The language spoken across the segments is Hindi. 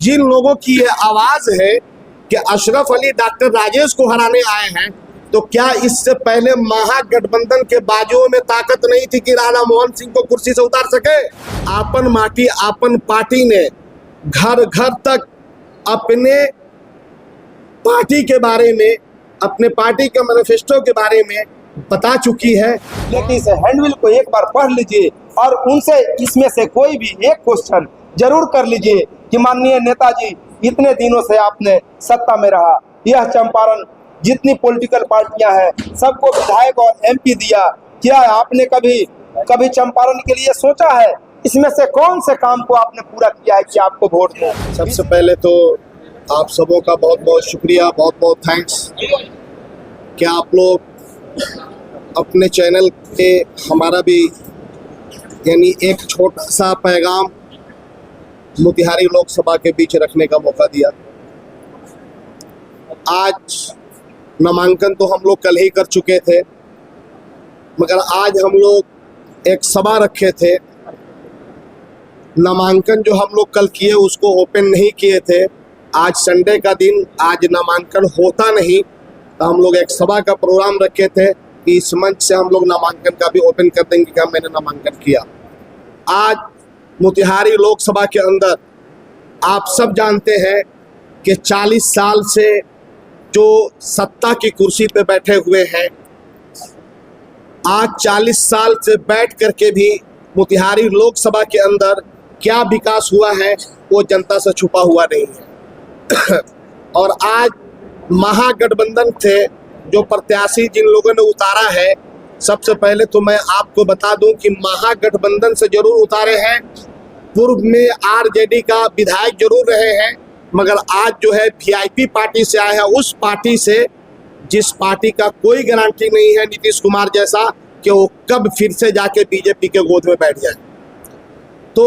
जिन लोगों की ये आवाज है कि अशरफ अली डॉक्टर राजेश को हराने आए हैं, तो क्या इससे पहले महागठबंधन के बाजुओं में ताकत नहीं थी कि राणा मोहन सिंह को कुर्सी से उतार सके? आपन माटी आपन पार्टी ने घर घर तक अपने पार्टी के बारे में, अपने पार्टी के मैनिफेस्टो के बारे में बता चुकी है। लेकिन इस हैंडबिल को एक बार पढ़ लीजिए और उनसे इसमें से कोई भी एक क्वेश्चन जरूर कर लीजिए कि माननीय नेताजी, इतने दिनों से आपने सत्ता में रहा, यह चंपारण जितनी पॉलिटिकल पार्टियां हैं सबको विधायक और एमपी दिया, क्या आपने कभी चंपारण के लिए सोचा है? इसमें से कौन से काम को आपने पूरा किया है कि आपको वोट दें? सबसे पहले तो आप सबों का बहुत बहुत शुक्रिया, बहुत बहुत थैंक्स कि आप लोग अपने चैनल पे हमारा भी यानी एक छोटा सा पैगाम मोतिहारी लोकसभा के बीच रखने का मौका दिया। आज नामांकन तो हम लोग कल ही कर चुके थे, मगर आज हम लोग एक सभा रखे थे। नामांकन जो हम लोग कल किए उसको ओपन नहीं किए थे। आज संडे का दिन, आज नामांकन होता नहीं, तो हम लोग एक सभा का प्रोग्राम रखे थे कि इस मंच से हम लोग नामांकन का भी ओपन कर देंगे कि मैंने नामांकन किया। आज मोतिहारी लोकसभा के अंदर आप सब जानते हैं कि 40 साल से जो सत्ता की कुर्सी पे बैठे हुए हैं, आज 40 साल से बैठ करके भी मोतिहारी लोकसभा के अंदर क्या विकास हुआ है वो जनता से छुपा हुआ नहीं है। और आज महागठबंधन से जो प्रत्याशी जिन लोगों ने उतारा है, सबसे पहले तो मैं आपको बता दूं कि महागठबंधन से जरूर उतारे हैं। पूर्व में आरजेडी का विधायक जरूर रहे हैं, मगर आज जो है वीआईपी पार्टी से आए हैं, उस पार्टी से जिस पार्टी का कोई गारंटी नहीं है नीतीश कुमार जैसा कि वो कब फिर से जाके बीजेपी के गोद में बैठ जाए। तो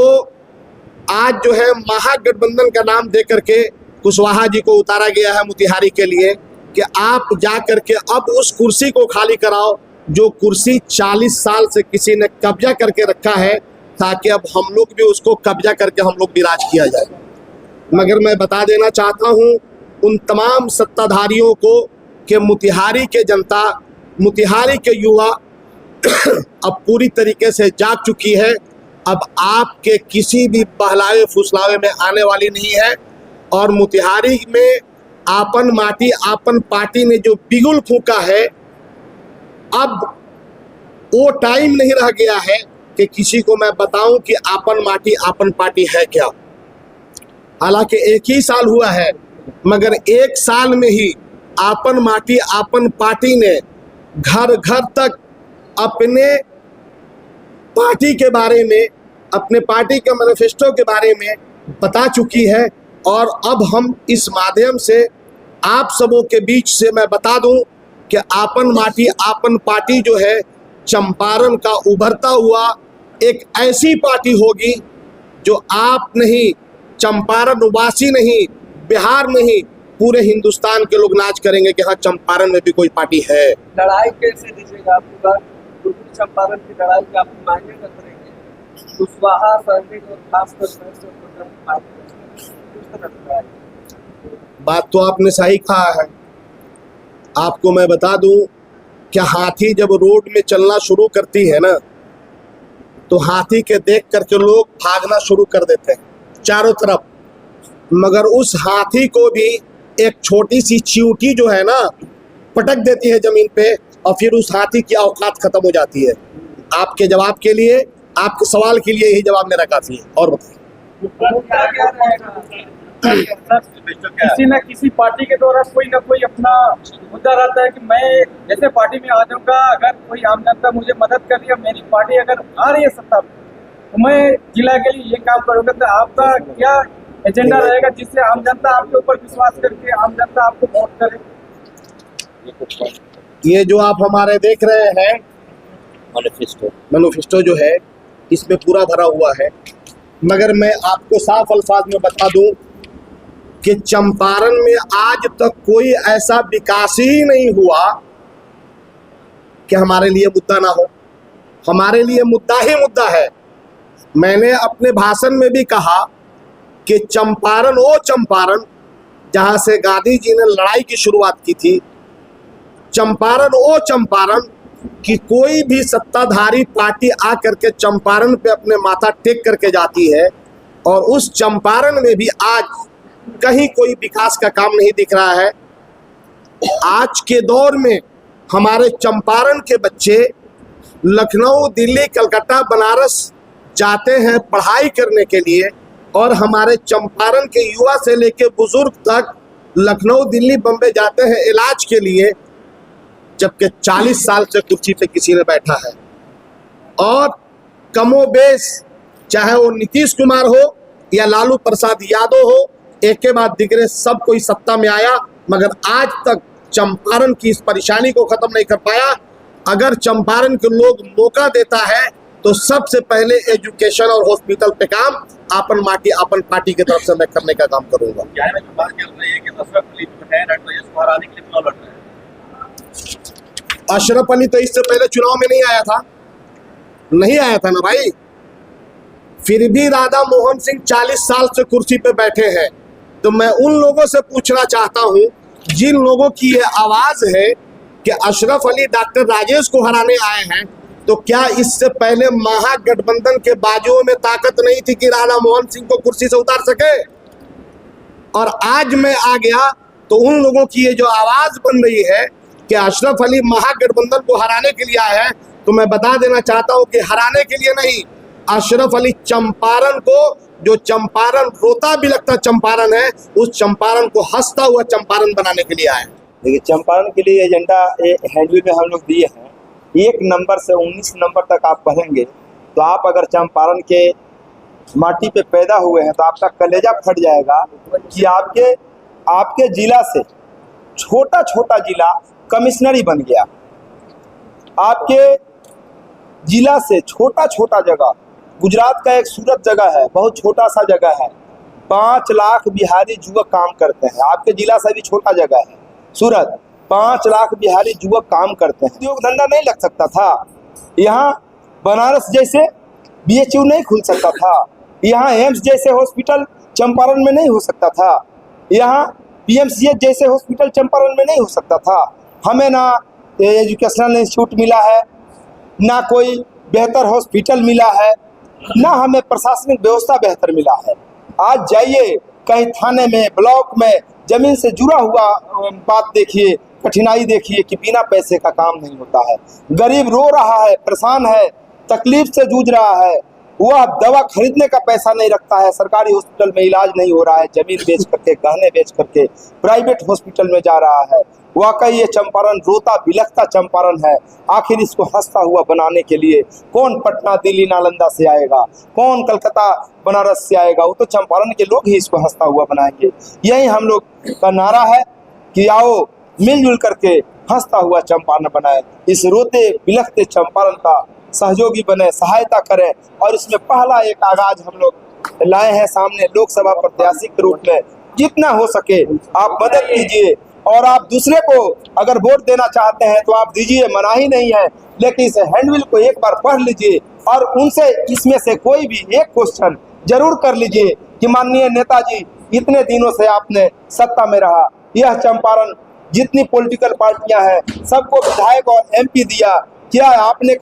आज जो है महागठबंधन का नाम दे करके कुशवाहा जी को उतारा गया है मोतिहारी के लिए कि आप जा करके अब उस कुर्सी को खाली कराओ जो कुर्सी 40 साल से किसी ने कब्जा करके रखा है, ताकि अब हम लोग भी उसको कब्जा करके हम लोग विराज किया जाए। मगर मैं बता देना चाहता हूं उन तमाम सत्ताधारियों को कि मोतिहारी के जनता, मोतिहारी के युवा अब पूरी तरीके से जाग चुकी है। अब आपके किसी भी बहलावे फुसलावे में आने वाली नहीं है। और मोतिहारी में आपन माटी आपन पार्टी ने जो बिगुल फूंका है, अब वो टाइम नहीं रह गया है कि किसी को मैं बताऊं कि आपन माटी आपन पार्टी है क्या। हालांकि एक ही साल हुआ है, मगर एक साल में ही आपन माटी आपन पार्टी ने घर घर तक अपने पार्टी के बारे में, अपने पार्टी के मैनिफेस्टो के बारे में बता चुकी है। और अब हम इस माध्यम से आप सबों के बीच से मैं बता दूं कि आपन माटी आपन पार्टी जो है चंपारण का उभरता हुआ एक ऐसी पार्टी होगी जो आप नहीं, चंपारण वासी नहीं, बिहार नहीं, पूरे हिंदुस्तान के लोग नाच करेंगे कि हाँ चंपारण में भी कोई पार्टी है। लड़ाई कैसे दीजिएगा आपकी बात? पूर्वी चंपारण की लड़ाई के आप मायने रख रहे हैं, कुशवाहा सहयोग और खासकर बात तो आपने सही कहा है। आपको मैं बता दूं कि हाथी जब रोड में चलना शुरू करती है ना, तो हाथी के देख करके लोग भागना शुरू कर देते हैं चारों तरफ, मगर उस हाथी को भी एक छोटी सी चींटी जो है ना पटक देती है जमीन पे, और फिर उस हाथी की औकात खत्म हो जाती है। आपके जवाब के लिए, आपके सवाल के लिए यही जवाब मेरा काफी है। और बताइए, किसी न किसी पार्टी के द्वारा कोई ना कोई अपना मुद्दा रहता है कि मैं जैसे पार्टी में आ जाऊंगा, अगर कोई आम जनता मुझे मदद कर रही है, मेरी पार्टी अगर आ रही है सत्ता में, तो मैं जिला के लिए ये काम करूंगा। तो आपका क्या एजेंडा रहेगा जिससे आम जनता आपके ऊपर विश्वास करके आम जनता आपको वोट करे? ये जो आप हमारे देख रहे हैं मैनिफेस्टो जो है, इसमें पूरा भरा हुआ है। मगर मैं आपको साफ अल्फाज में बता दूं कि चंपारण में आज तक कोई ऐसा विकास ही नहीं हुआ कि हमारे लिए मुद्दा ना हो। हमारे लिए मुद्दा ही मुद्दा है। मैंने अपने भाषण में भी कहा कि चंपारण वो चंपारण जहां से गांधी जी ने लड़ाई की शुरुआत की थी, चंपारण वो चंपारण कि कोई भी सत्ताधारी पार्टी आकर के चंपारण पे अपने माथा टेक करके जाती है, और उस चंपारण में भी आज कहीं कोई विकास का काम नहीं दिख रहा है। आज के दौर में हमारे चंपारण के बच्चे लखनऊ, दिल्ली, कलकत्ता, बनारस जाते हैं पढ़ाई करने के लिए, और हमारे चंपारण के युवा से लेकर बुजुर्ग तक लखनऊ, दिल्ली, बम्बई जाते हैं इलाज के लिए, जबकि 40 साल से कुर्सी पे किसी ने बैठा है। और कमोबेश चाहे वो नीतीश कुमार हो या लालू प्रसाद यादव हो, एक के बाद दिगरे सब कोई सत्ता में आया, मगर आज तक चंपारण की इस परेशानी को खत्म नहीं कर पाया। अगर चंपारण के लोग मौका देता है तो सबसे पहले एजुकेशन और हॉस्पिटल पे काम अपन पार्टी की तरफ से मैं करने का काम करूंगा। अशरफ अली तो इससे पहले चुनाव में नहीं आया था ना भाई। फिर भी राधा मोहन सिंह 40 साल से कुर्सी पे बैठे हैं। तो मैं उन लोगों से पूछना चाहता हूं जिन लोगों की ये आवाज है कि अशरफ अली डॉक्टर राजेश को हराने आए हैं, तो क्या इससे पहले महागठबंधन के बाजुओं में ताकत नहीं थी कि राधा मोहन सिंह को कुर्सी से उतार सके? और आज मैं आ गया तो उन लोगों की ये जो आवाज बन रही है कि अशरफ अली महागठबंधन को हराने के लिए आए हैं, तो मैं बता देना चाहता हूं कि हराने के लिए नहीं, अशरफ अली चंपारण को, जो चंपारण रोता बिलखता चंपारण है, उस चंपारण को हंसता हुआ चंपारण बनाने के लिए आए। देखिए, चंपारण के लिए एजेंडा हैंडबिल में हम लोग दिए हैं। 1 नंबर से 19 नंबर तक आप पढ़ेंगे तो आप अगर चंपारण के माटी पे पैदा हुए हैं तो आपका कलेजा फट जाएगा कि आपके जिला से छोटा छोटा जिला कमिश्नरी बन गया। आपके जिला से छोटा छोटा जगह, गुजरात का एक सूरत जगह है, बहुत छोटा सा जगह है, 5 लाख बिहारी युवक काम करते हैं। आपके जिला से भी छोटा जगह है सूरत, 5 लाख बिहारी युवक काम करते हैं। उद्योग धंधा नहीं लग सकता था? यहाँ बनारस जैसे BHU नहीं खुल सकता था? यहाँ एम्स जैसे हॉस्पिटल चंपारण में नहीं हो सकता था? यहाँ PMCH जैसे हॉस्पिटल चंपारण में नहीं हो सकता था? हमें ना एजुकेशनल इंस्टीट्यूट मिला है, ना कोई बेहतर हॉस्पिटल मिला है, ना हमें प्रशासनिक व्यवस्था बेहतर मिला है। आज जाइए कहीं थाने में, ब्लॉक में, जमीन से जुड़ा हुआ बात देखिए, कठिनाई देखिए कि बिना पैसे का काम नहीं होता है। गरीब रो रहा है, परेशान है, तकलीफ से जूझ रहा है, वह दवा खरीदने का पैसा नहीं रखता है, सरकारी हॉस्पिटल में इलाज नहीं हो रहा है, जमीन बेच करके, गहने बेच करके प्राइवेट हॉस्पिटल में जा रहा है। वाकई ये चंपारण रोता बिलखता चंपारण है। आखिर इसको हंसता हुआ बनाने के लिए कौन पटना, दिल्ली, नालंदा से आएगा, कौन कलकत्ता, बनारस से आएगा? वो तो चंपारण के लोग ही इसको हंसता हुआ बनाएंगे। यही हम लोग का नारा है कि आओ मिलजुल करके हंसता हुआ चंपारण बनाए, इस रोते बिलखते चंपारण का सहयोगी बने, सहायता करें। और इसमें पहला एक आगाज हम लोग लाए हैं सामने, लोकसभा प्रत्याशी के रूप में। जितना हो सके आप मदद कीजिए, और आप दूसरे को अगर वोट देना चाहते हैं तो आप दीजिए, मनाही नहीं है, लेकिन इस हैंडबिल को एक बार पढ़ लीजिए और उनसे इसमें से कोई भी एक क्वेश्चन जरूर कर लीजिए कि माननीय नेताजी, इतने दिनों से आपने सत्ता में रहा, यह चंपारण जितनी पॉलिटिकल पार्टियां हैं सबको विधायक और MP दिया, क्या आपने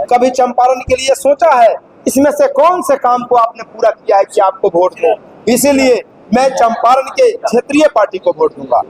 कभी चंपारण के लिए सोचा है? इसमें से कौन से काम को आपने पूरा किया है कि आपको वोट दो? इसीलिए मैं चंपारण के क्षेत्रीय पार्टी को वोट दूंगा।